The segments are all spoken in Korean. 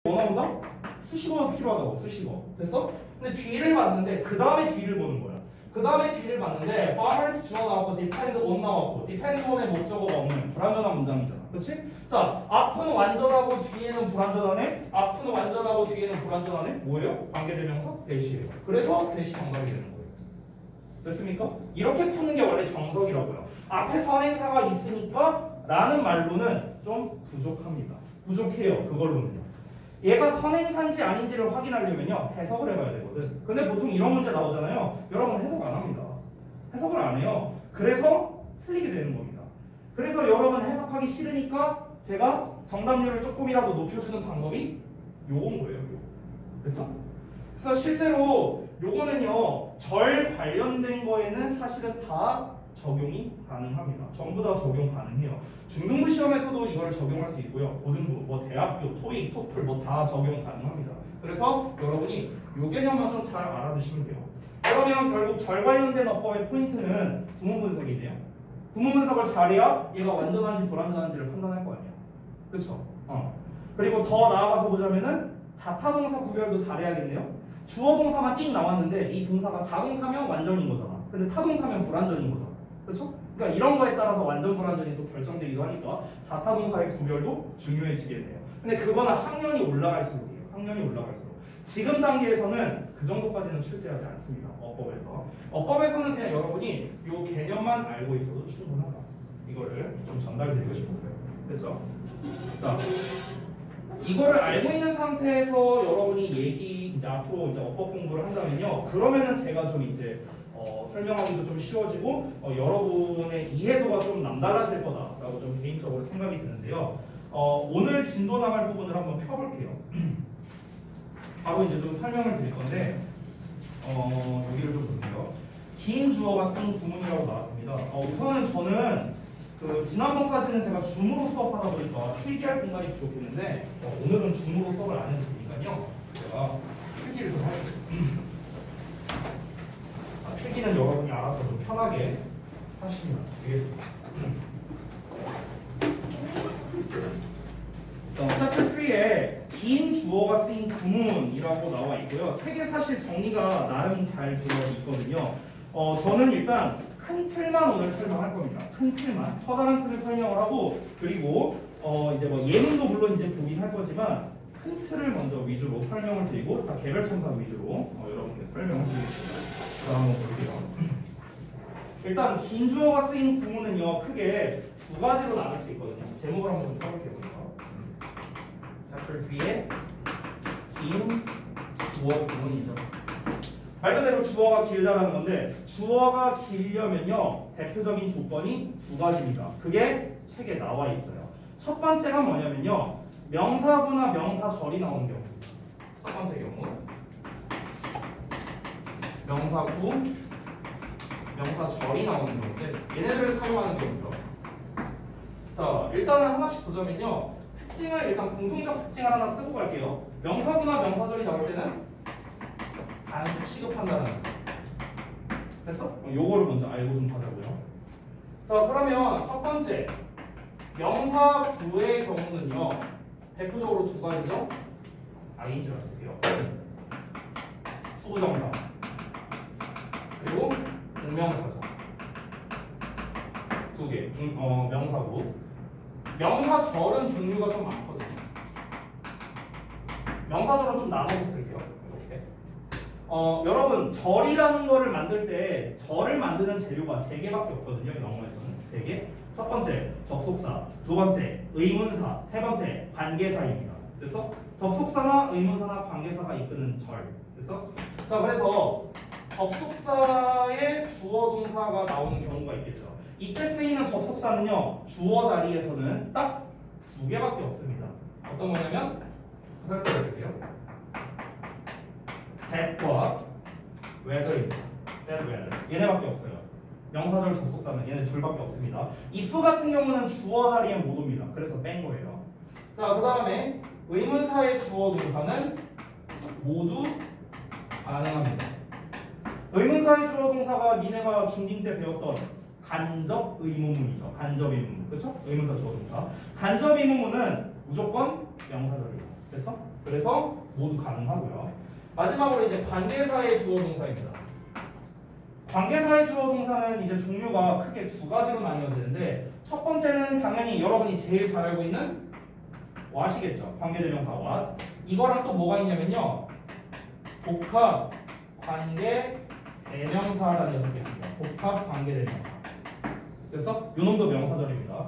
뭐 나온다? 수식어가 필요하다고. 수식어. 됐어? 근데 뒤를 봤는데 그 다음에 뒤를 보는 거야. 그 다음에 뒤를 봤는데 farmers 주어 나왔고 depend on 나왔고 depend on의 목적어가 없는 불완전한 문장이잖아. 그렇지? 자, 앞은 완전하고 뒤에는 불완전하네. 앞은 완전하고 뒤에는 불완전하네. 뭐예요? 관계대명사 대시예요. 그래서 대시 정답이 되는 거예요. 됐습니까? 이렇게 푸는 게 원래 정석이라고요. 앞에 선행사가 있으니까 라는 말로는 좀 부족합니다. 부족해요. 그걸로는요. 얘가 선행사인지 아닌지를 확인하려면요 해석을 해봐야 되거든. 근데 보통 이런 문제 나오잖아요. 여러분 해석 안 합니다. 해석을 안 해요. 그래서 틀리게 되는 겁니다. 그래서 여러분 해석하기 싫으니까 제가 정답률을 조금이라도 높여주는 방법이 요건 거예요. 요거. 됐어? 그래서 실제로 요거는요 절 관련된 거에는 사실은 다 적용이 가능합니다. 전부 다 적용 가능해요. 중등부 시험에서도 이걸 적용할 수 있고요. 고등부, 뭐 대학교, 토익, 토플 뭐 다 적용 가능합니다. 그래서 여러분이 요 개념만 좀 잘 알아두시면 돼요. 그러면 결국 절 관련된 어법의 포인트는 구문 분석이네요. 구문 분석을 잘해야 얘가 완전한지 불완전한지를 판단할 거 아니야. 그렇죠? 그리고 더 나아가서 보자면은 자타동사 구별도 잘해야겠네요. 주어 동사만 띵 나왔는데 이 동사가 자동사면 완전인 거잖아. 근데 타동사면 불완전인 거잖아. 그렇죠? 그러니까 이런 거에 따라서 완전 불완전이 또 결정되기도 하니까 자타동사의 구별도 중요해지겠네요. 근데 그거는 학년이 올라갈수록이에요. 학년이 올라갈수록. 지금 단계에서는 그 정도까지는 출제하지 않습니다. 어법에서. 어법에서는 그냥 여러분이 이 개념만 알고 있어도 충분하다. 이거를 좀 전달드리고 싶었어요. 그렇죠? 자, 이거를 알고 있는 상태에서 여러분이 이제 앞으로 이제 어법 공부를 한다면요. 그러면은 제가 좀 이제 설명하기도 좀 쉬워지고 여러분의 이해도가 좀 남달라질 거다라고 좀 개인적으로 생각이 드는데요. 오늘 진도 나갈 부분을 한번 펴볼게요. 바로 이제 좀 설명을 드릴 건데 여기를 좀 볼게요. 긴 주어가 쓴 구문이라고 나왔습니다. 우선은 저는 지난번까지는 제가 줌으로 수업하다 보니까 필기할 공간이 부족했는데 오늘은 줌으로 수업을 안 해도 되니까요. 제가 필기를 좀 할게요. 필기는 여러분이 알아서 좀 편하게 하시면 되겠습니다. 챕터 3에 긴 주어가 쓰인 구문이라고 나와 있고요. 책에 사실 정리가 나름 잘 되어 있거든요. 저는 일단 큰 틀만 오늘 설명할 겁니다. 큰 틀만. 커다란 틀을 설명을 하고 그리고 이제 뭐 예문도 물론 이제 보긴 할 거지만 큰 틀을 먼저 위주로 설명을 드리고 다 개별 첨사 위주로 여러분께 설명을 드리겠습니다. 자, 한번 볼게요. 일단 긴 주어가 쓰인 구문은요 크게 두 가지로 나눌 수 있거든요. 제목을 한번 좀 써볼게요. 챕터 3의 긴 주어 구문이죠. 말 그대로 주어가 길다라는 건데 주어가 길려면요 대표적인 조건이 두 가지입니다. 그게 책에 나와 있어요. 첫 번째가 뭐냐면요 명사구나 명사절이 나오는 경우. 첫 번째 경우 명사구, 명사절이 나오는 경우인데 얘네들을 사용하는 경우죠. 자, 일단은 하나씩 보자면요. 특징을 일단 공통적 특징을 하나 쓰고 갈게요. 명사구나 명사절이 나올 때는 단수 취급한다는 거. 됐어? 요거를 먼저 알고 좀 하자고요. 자, 그러면 첫 번째 명사구의 경우는요. 대표적으로 두 가지죠. ing를 쓸게요. 수부정사 그리고 동명사죠. 두 개. 명사구. 명사절은 종류가 좀 많거든요. 명사절은 좀 나눠서 쓸게요. 이렇게. 여러분 절이라는 거를 만들 때 절을 만드는 재료가 3개밖에 없거든요. 영어에서는 3개. 첫 번째 접속사, 두 번째 의문사, 세 번째 관계사입니다. 그래서 접속사나 의문사나 관계사가 이끄는 절. 그래서 자 그래서 접속사에 주어 동사가 나오는 경우가 있겠죠. 이때 쓰이는 접속사는요 주어 자리에서는 딱 2개밖에 없습니다. 어떤 거냐면 설명드릴게요. that과 whether입니다. that, whether 얘네밖에 없어요. 명사절 접속사는 얘네 둘밖에 없습니다. if 같은 경우는 주어 자리에 못 옵니다. 그래서 뺀 거예요. 자 그 다음에 의문사의 주어 동사는 모두 가능합니다. 의문사의 주어 동사가 니네가 중딩 때 배웠던 간접 의문문이죠. 간접 의문문. 그렇죠? 의문사 주어 동사. 간접 의문문은 무조건 명사절이에요. 됐어? 그래서 모두 가능하고요. 마지막으로 이제 관계사의 주어 동사입니다. 관계사의 주어 동사는 이제 종류가 크게 두 가지로 나뉘어지는데 첫 번째는 당연히 여러분이 제일 잘 알고 있는 what이겠죠. 관계대명사 what. 이거랑 또 뭐가 있냐면요. 복합 관계대명사라는 녀석이 있습니다. 복합 관계대명사. 그래서 요놈도 명사절입니다.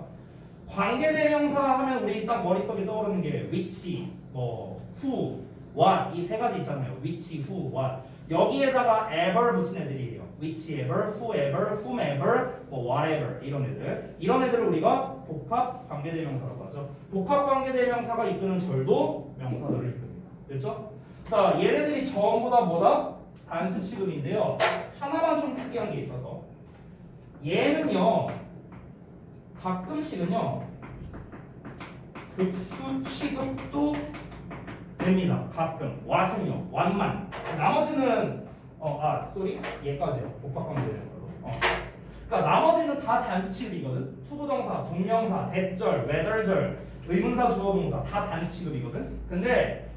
관계대명사 하면 우리 딱 머릿속에 떠오르는 게 which, 뭐 who, what 이 세 가지 있잖아요. which, who, what. 여기에다가 ever 붙인 애들이에요. whichever, whoever, whomever, 뭐 whatever 이런 애들. 이런 애들을 우리가 복합 관계대명사라고 하죠. 복합 관계대명사가 이끄는 절도 명사절을 이끕니다. 됐죠? 자, 얘네들이 전부 다 뭐다? 단수 취급인데요. 하나만 좀 특이한 게 있어서 얘는요. 가끔씩은요. 복수 취급도 됩니다. 가끔. what은요. what만. 나머지는 얘까지요. 복합관계대명사로. 그러니까 나머지는 다 단수 취급이거든. 투부정사, 동명사, 대절, whether절, 의문사, 주어동사 다 단수 취급이거든. 근데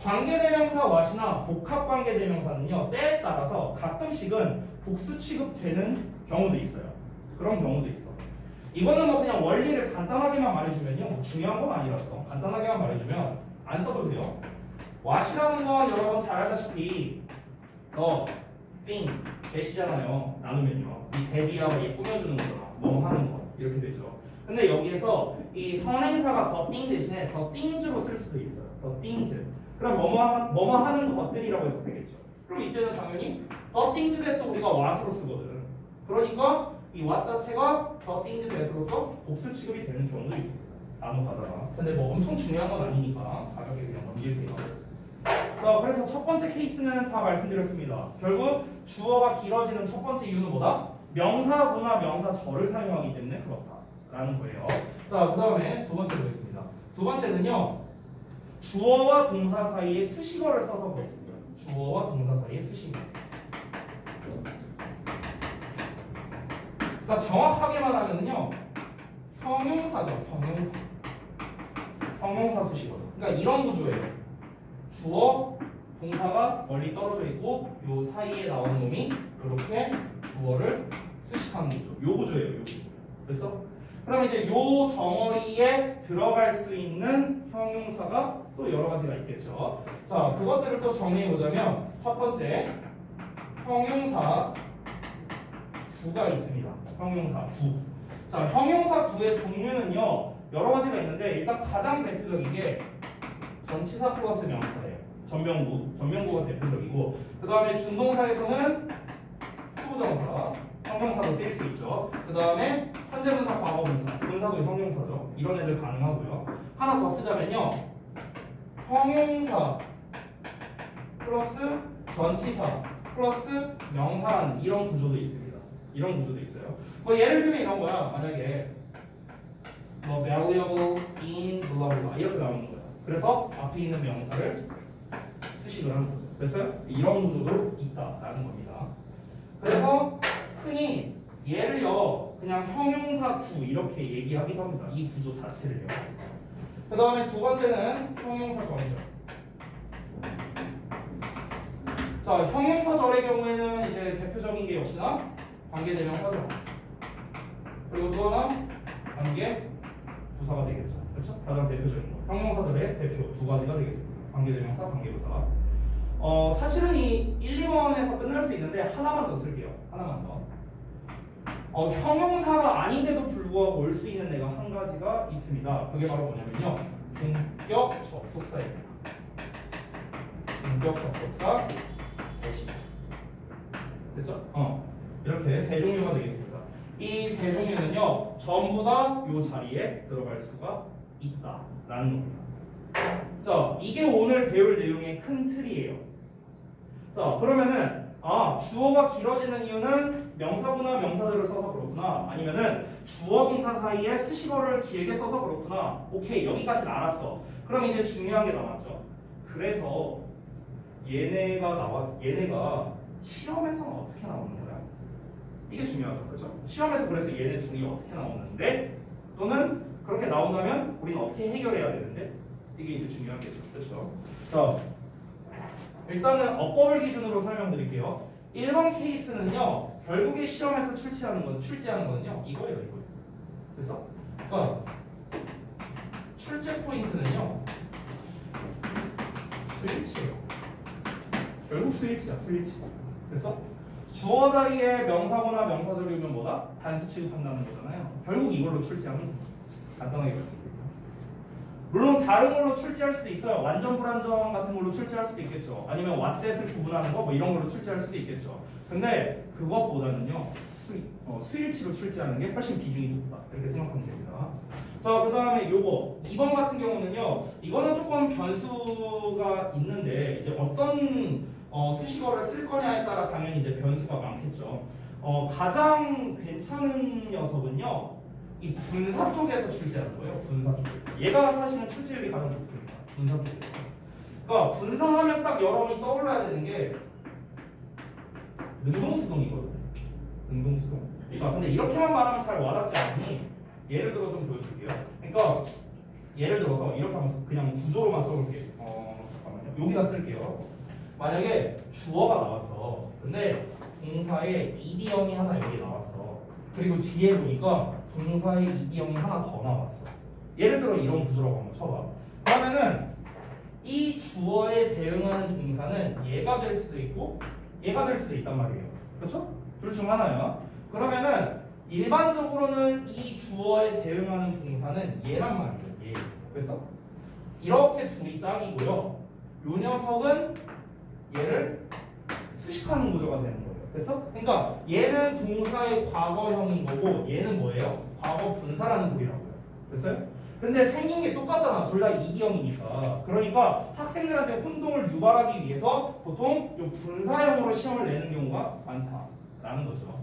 관계대명사 what이나 복합관계대명사는요. 때에 따라서 가끔씩은 복수 취급되는 경우도 있어요. 그런 경우도 있어. 이거는 뭐 그냥 원리를 간단하게만 말해주면요. 뭐 중요한 건 아니라서 간단하게만 말해주면 안 써도 돼요. what이라는 건 여러분 잘 알다시피 thing, 대시잖아요. 나누면요. 이 대비하고 얘 꾸며주는 거잖아. 뭐 하는 거 이렇게 되죠. 근데 여기에서 이 선행사가 the thing 대신에 the things로 쓸 수도 있어요. the things. 그럼 뭐뭐 하는 것들이라고 해서 되겠죠. 그럼 이때는 당연히 the things에 또 우리가 what으로 쓰거든. 그러니까 이 what 자체가 the things 대수로서 복수 취급이 되는 경우도 있습니다. 나눠가다가. 근데 뭐 엄청 중요한 건 아니니까 가볍게 그냥 넘기세요. 자, 그래서 첫 번째 케이스는 다 말씀드렸습니다. 결국 주어가 길어지는 첫 번째 이유는 뭐다? 명사구나 명사절을 사용하기 때문에 그렇다라는 거예요. 자, 그 다음에 두 번째 보겠습니다. 두 번째는요. 주어와 동사 사이에 수식어를 써서 보겠습니다. 주어와 동사 사이에 수식어. 그러니까 정확하게만 하면은요. 형용사죠. 형용사 수식어. 그러니까 이런 구조예요. 주어, 동사가 멀리 떨어져 있고 요 사이에 나오는 놈이 이렇게 주어를 수식하는 구조. 요 구조예요. 요 구조. 됐어? 그럼 이제 요 덩어리에 들어갈 수 있는 형용사가 또 여러 가지가 있겠죠. 자, 그것들을 또 정리해 보자면 첫 번째 형용사 구가 있습니다. 형용사 구. 자, 형용사 구의 종류는요 여러 가지가 있는데 일단 가장 대표적인 게 전치사 플러스 명사예요. 전명구가 대표적이고 그 다음에 준동사에서는 투부정사, 형용사도 쓰일 수 있죠. 그 다음에 현재분사, 과거분사, 분사도 형용사죠. 이런 애들 가능하고요. 하나 더 쓰자면요. 형용사 플러스 전치사 플러스 명사라는 이런 구조도 있습니다. 이런 구조도 있어요. 뭐 예를 들면 이런 거야. 만약에 뭐 valuable in blah blah 이렇게 나오는 거야. 그래서 앞에 있는 명사를 수식을 하는 거죠. 됐어요? 이런 구조도 있다라는 겁니다. 그래서 흔히 얘를요 그냥 형용사 구 이렇게 얘기하기도 합니다. 이 구조 자체를요. 그 다음에 두 번째는 형용사절이죠. 자, 형용사절의 경우에는 이제 대표적인 게 역시나 관계대명사죠. 그리고 또 하나 관계부사가 되겠죠. 그렇죠? 가장 대표적인 거. 형용사절의 대표 두 가지가 되겠습니다. 관계대명사, 관계부사. 사실은 이 1, 2번에서 끝날 수 있는데 하나만 더 쓸게요. 하나만 더. 형용사가 아닌데도 불구하고 올 수 있는 애가 한 가지가 있습니다. 그게 바로 뭐냐면요. 본격 접속사입니다. 본격 접속사 대신. 됐죠? 이렇게 세 종류가 되겠습니다. 이 세 종류는요. 전부 다 이 자리에 들어갈 수가 있다라는 겁니다. 자, 이게 오늘 배울 내용의 큰 틀이에요. 자, 그러면은 주어가 길어지는 이유는 명사구나 명사절을 써서 그렇구나 아니면은 주어 동사 사이에 수식어를 길게 써서 그렇구나. 오케이, 여기까지는 알았어. 그럼 이제 중요한 게 남았죠. 그래서 얘네가 시험에서는 어떻게 나오는 거야? 이게 중요하죠. 그렇죠? 시험에서 그래서 얘네 중이 어떻게 나오는데 또는 그렇게 나온다면 우리는 어떻게 해결해야 되는데 이게 이제 중요한 게죠. 그렇죠? 자, 일단은 어법을 기준으로 설명드릴게요. 1번 케이스는요, 결국에 시험에서 출제하는 거는요, 이거예요, 이거. 그래서, 출제 포인트는요, 스위치예요. 결국 스위치야, 스위치. 그래서 주어 자리에 명사거나 명사절이 오면 뭐다? 단수 취급한다는 거잖아요. 결국 이걸로 출제하는 거죠. 간단하게 말씀드릴게요. 물론 다른 걸로 출제할 수도 있어요. 완전 불완전 같은 걸로 출제할 수도 있겠죠. 아니면 왓댓을 구분하는 거 뭐 이런 걸로 출제할 수도 있겠죠. 근데 그것보다는요, 스위치로 출제하는 게 훨씬 비중이 높다. 이렇게 생각하면 됩니다. 자, 그 다음에 요거 2번 같은 경우는요, 이거는 조금 변수가 있는데 이제 어떤 수식어를 쓸 거냐에 따라 당연히 이제 변수가 많겠죠. 가장 괜찮은 녀석은요, 이 분사 쪽에서 출제하는 거예요. 분사 쪽에서. 얘가 사실은 출제율이 가장 높습니다. 분사 쪽에서. 그러니까 분사하면 딱 여러분이 떠올라야 되는 게 능동수동이거든요. 능동수동. 그러니까 근데 이렇게만 말하면 잘 와닿지 않으니 예를 들어 좀 보여줄게요. 그러니까 예를 들어서 이렇게 하면 그냥 구조로만 써볼게요. 잠깐만요. 여기다 쓸게요. 만약에 주어가 나왔어. 근데 동사에 ED형이 하나 여기 나왔어. 그리고 뒤에 보니까 동사에 ED형이 하나 더 나왔어. 예를 들어 이런 구조라고 한번 쳐봐. 그러면은 이 주어에 대응하는 동사는 얘가 될 수도 있고 얘가 될 수도 있단 말이에요. 그렇죠? 둘 중 하나야. 그러면은 일반적으로는 이 주어에 대응하는 동사는 얘란 말이에요. 얘. 그래서 이렇게 둘이 짝이고요. 요 녀석은 얘를 수식하는 구조가 되는 거예요. 그래서 그러니까 얘는 동사의 과거형인 거고 얘는 뭐예요? 과거 분사라는 소리라고요. 됐어요? 근데 생긴 게 똑같잖아. 둘 다 이디형이니까. 그러니까 학생들한테 혼동을 유발하기 위해서 보통 이 분사형으로 시험을 내는 경우가 많다라는 거죠.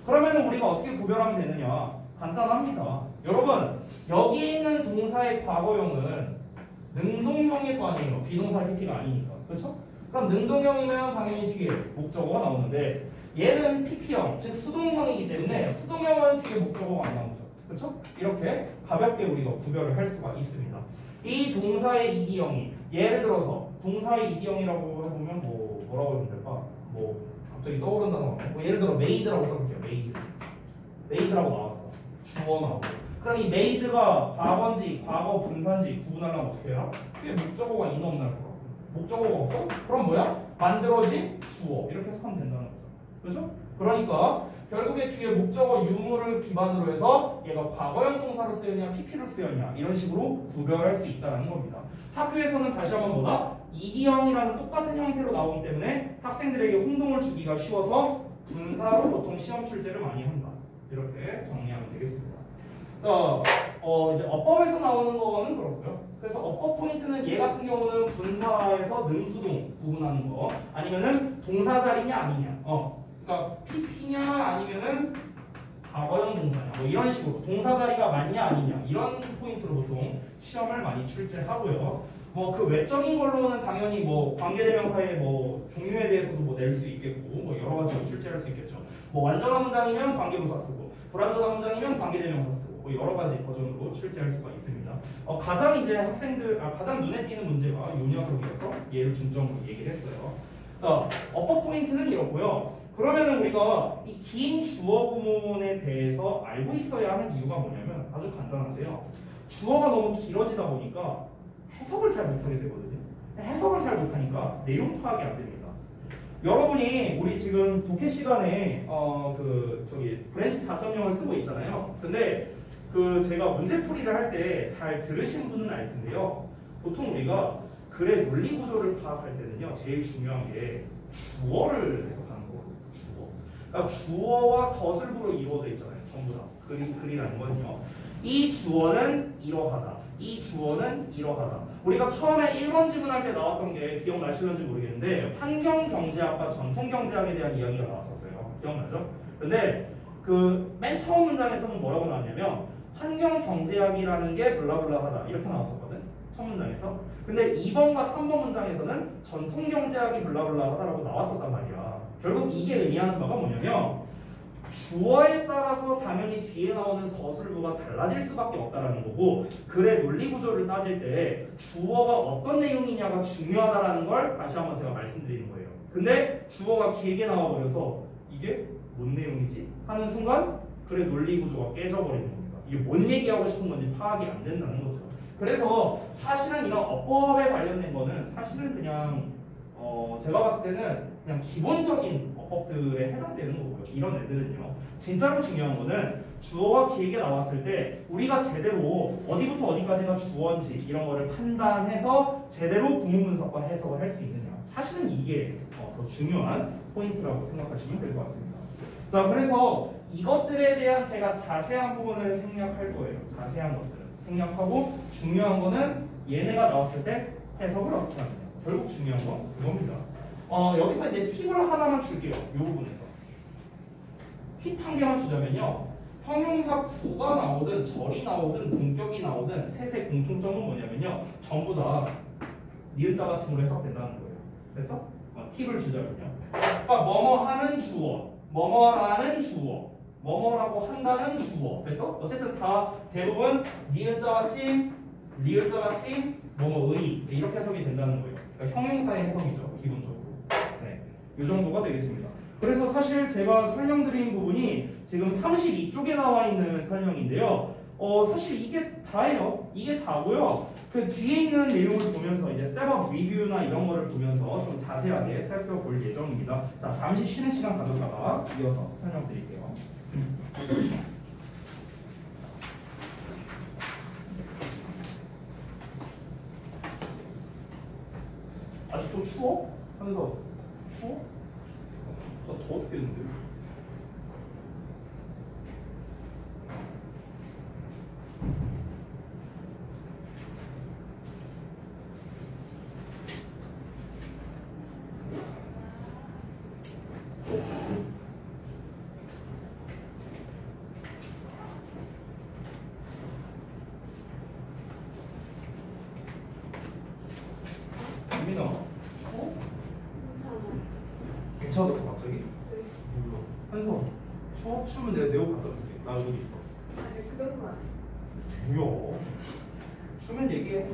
그러면 우리가 어떻게 구별하면 되느냐? 간단합니다. 여러분, 여기 있는 동사의 과거형은 능동형일 거 아니에요. 비동사 PP가 아니니까. 그렇죠? 그럼 능동형이면 당연히 뒤에 목적어가 나오는데 얘는 PP형, 즉 수동형이기 때문에 수동형은 뒤에 목적어가 안 나오죠. 그렇죠? 이렇게 가볍게 우리가 구별을 할 수가 있습니다. 이 동사의 ED형이 예를 들어서 동사의 ED형이라고 해보면 뭐라고 하면 될까? 갑자기 떠오른 단어가 뭐 예를 들어 메이드라고 써볼게요. 메이드라고 나왔어. 주어 나오고. 그럼 이 메이드가 과거인지 과거 분사인지 구분하려면 어떻게 해요? 뒤에 목적어가 있나 없나 할 거라고. 목적어가 없어? 그럼 뭐야? 만들어진 주어 이렇게 해석하면 된다는 거죠. 그렇죠? 그러니까 결국에 뒤에 목적어 유무를 기반으로 해서 얘가 과거형 동사로 쓰였냐 PP로 쓰였냐 이런 식으로 구별할 수 있다는 겁니다. 학교에서는 다시 한번 뭐다? ED형이라는 똑같은 형태로 나오기 때문에 학생들에게 혼동을 주기가 쉬워서 분사로 보통 시험 출제를 많이 한다. 이렇게 정리하면 되겠습니다. 이제 어법에서 나오는 거는 그렇고요. 그래서 어법 포인트는 얘 같은 경우는 분사에서 능수동 구분하는 거 아니면은 동사 자리냐 아니냐. 그러니까 PP냐 아니면은 과거형 동사냐 뭐 이런 식으로 동사 자리가 맞냐 아니냐 이런 포인트로 보통 시험을 많이 출제하고요. 그 외적인 걸로는 당연히 관계대명사의 종류에 대해서도 낼 수 있겠고 여러 가지로 출제할 수 있겠죠. 완전한 문장이면 관계부사 쓰고 불완전한 문장이면 관계대명사 쓰고 여러 가지 버전으로 출제할 수가 있습니다. 가장 이제 가장 눈에 띄는 문제가 요 녀석이어서 얘를 중점으로 얘기를 했어요. 자, 어법 포인트는 이렇고요. 그러면은 우리가 이 긴 주어 구문에 대해서 알고 있어야 하는 이유가 뭐냐면 아주 간단한데요. 주어가 너무 길어지다 보니까 해석을 잘 못하게 되거든요. 해석을 잘 못하니까 내용 파악이 안 됩니다. 여러분이 우리 지금 독해 시간에 브랜치 4.0을 쓰고 있잖아요. 근데 제가 문제풀이를 할 때 잘 들으신 분은 알 텐데요. 보통 우리가 글의 논리 구조를 파악할 때는요. 제일 중요한 게 주어를 해석하는 거거든요. 주어. 그러니까 주어와 서술부로 이루어져 있잖아요. 전부 다. 글이라는 건요. 이 주어는 이러하다. 이 주어는 이러하다. 우리가 처음에 1번 지문할 때 나왔던 게 기억나실런지 모르겠는데 환경경제학과 전통경제학에 대한 이야기가 나왔었어요. 기억나죠? 근데 맨 처음 문장에서는 뭐라고 나왔냐면 환경경제학이라는 게 블라블라하다 이렇게 나왔었거든. 첫 문장에서. 근데 2번과 3번 문장에서는 전통경제학이 블라블라하다라고 나왔었단 말이야. 결국 이게 의미하는 바가 뭐냐면 주어에 따라서 당연히 뒤에 나오는 서술구가 달라질 수밖에 없다라는 거고 글의 논리 구조를 따질 때 주어가 어떤 내용이냐가 중요하다라는 걸 다시 한번 제가 말씀드리는 거예요. 근데 주어가 길게 나와버려서 이게 뭔 내용이지? 하는 순간 글의 논리 구조가 깨져버리는 겁니다. 이게 뭔 얘기하고 싶은 건지 파악이 안 된다는 거죠. 그래서 사실은 이런 어법에 관련된 거는 사실은 그냥 제가 봤을 때는 그냥 기본적인 어법들에 해당되는 거고요. 이런 애들은요. 진짜로 중요한 거는 주어가 길게 나왔을 때 우리가 제대로 어디부터 어디까지가 주어인지 이런 거를 판단해서 제대로 구문분석과 해석을 할 수 있느냐. 사실은 이게 더 중요한 포인트라고 생각하시면 될 것 같습니다. 자, 그래서 이것들에 대한 제가 자세한 부분을 생략할 거예요. 자세한 것들은 생략하고 중요한 거는 얘네가 나왔을 때 해석을 어떻게 하느냐. 결국 중요한 건 그겁니다. 여기서 이제 팁을 하나만 줄게요. 이 부분에서 팁 한 개만 주자면요. 형용사 구가 나오든 절이 나오든 동격이 나오든 셋의 공통점은 뭐냐면요. 전부 다 니은자 받침으로 해석된다는 거예요. 됐어? 팁을 주자면요. 그러니까 뭐뭐 하는 주어, 뭐뭐라는 주어, 뭐뭐라고 한다는 주어. 됐어? 어쨌든 다 대부분 니은자 받침, 리을자 받침, 뭐뭐의 이렇게 해석이 된다는 거예요. 그러니까 형용사의 해석이죠. 기본적으로. 네, 이 정도가 되겠습니다. 그래서 사실 제가 설명드린 부분이 지금 32쪽에 나와 있는 설명인데요. 사실 이게 다예요. 이게 다고요. 그 뒤에 있는 내용을 보면서 이제 스텝업 리뷰나 이런 거를 보면서 좀 자세하게 살펴볼 예정입니다. 자, 잠시 쉬는 시간 가져다가 이어서 설명드릴게요. 아직도 추워? 하면서 추워? 나 더워 죽겠는데. 민아, 추워? 괜찮았어 갑자기? 몰라. 한서, 추우면 내가 내 옷 갖다 줄게. 나 여기 있어. 아니 그런 거 아니야. 뭐야? 추면 얘기해.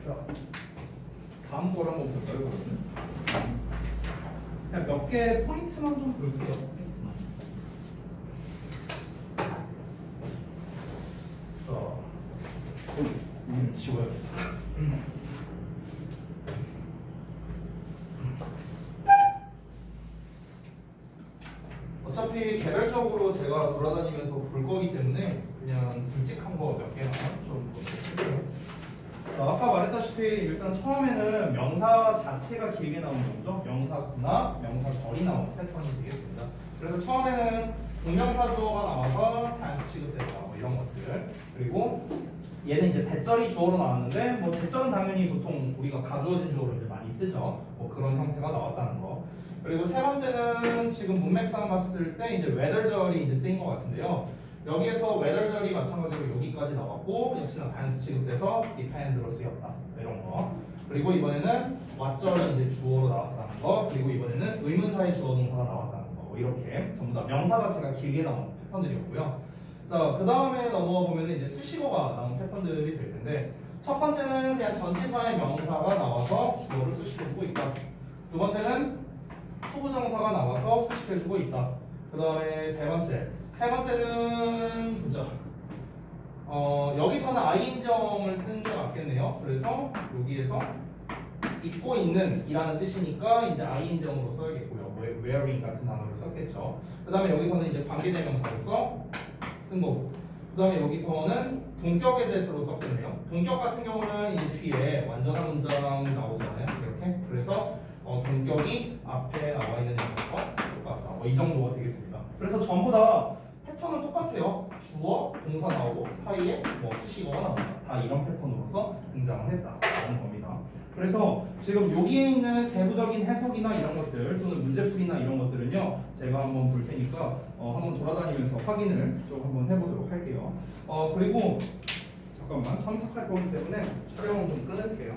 자, 다음 걸 한번 볼까요, 그러면? 그냥 몇 개 포인트만 좀 볼게요. 포인트만. 자, 지워요. 어차피 개별적으로 제가 돌아다니면서 볼 거기 때문에 그냥 굵직한 거 몇 개만 좀 볼게요. 아까 말했다시피 일단 처음에는 명사 자체가 길게 나오는 거죠. 명사구나, 명사절이 나오는 패턴이 되겠습니다. 그래서 처음에는 동명사 주어가 나와서 단수 취급되고 뭐 이런 것들. 그리고 얘는 이제 대절이 주어로 나왔는데 뭐 대절은 당연히 보통 우리가 가주어진 주어로 이제 많이 쓰죠. 뭐 그런 형태가 나왔다는 거. 그리고 세 번째는 지금 문맥상 봤을 때 이제 whether절이 이제 쓰인 것 같은데요. 여기에서 whether절이 마찬가지로 여기까지 나왔고 역시나 단수 취급돼서 depends로 쓰였다 이런 거. 그리고 이번에는 what절이 이제 주어로 나왔다는 거. 그리고 이번에는 의문사의 주어 동사가 나왔다는 거. 뭐 이렇게 전부 다 명사 자체가 길게 나오는 패턴들이었고요. 자, 그 다음에 넘어가 보면 이제 수식어가 나온 패턴들이 될 텐데 첫 번째는 그냥 전치사의 명사가 나와서 주어를 수식해주고 있다. 두 번째는 투부정사가 나와서 수식해주고 있다. 그 다음에 세 번째는 보자. 여기서는 ing형을 쓴 게 맞겠네요. 그래서 여기에서 입고 있는 이라는 뜻이니까 이제 ing형으로 써야겠고요. wearing 같은 단어를 썼겠죠. 그 다음에 여기서는 이제 관계대명사로서 쓴 거고. 그 다음에 여기서는 동격에 대해서로 썼겠네요. 동격 같은 경우는 이제 뒤에 완전한 문장 나오잖아요. 이렇게. 그래서 동격이 앞에 나와 있는 녀석과 똑같다. 뭐 이 정도가 되겠습니다. 그래서 전부 다 패턴은 똑같아요. 주어, 동사 나오고 사이에 뭐 수식어가 나온다. 다 이런 패턴으로서 등장을 했다라는 겁니다. 그래서 지금 여기에 있는 세부적인 해석이나 이런 것들 또는 문제풀이나 이런 것들은요 제가 한번 볼 테니까 한번 돌아다니면서 확인을 좀 한번 해보도록 할게요. 그리고 잠깐만 참석할 거기 때문에 촬영을 좀 끊을게요.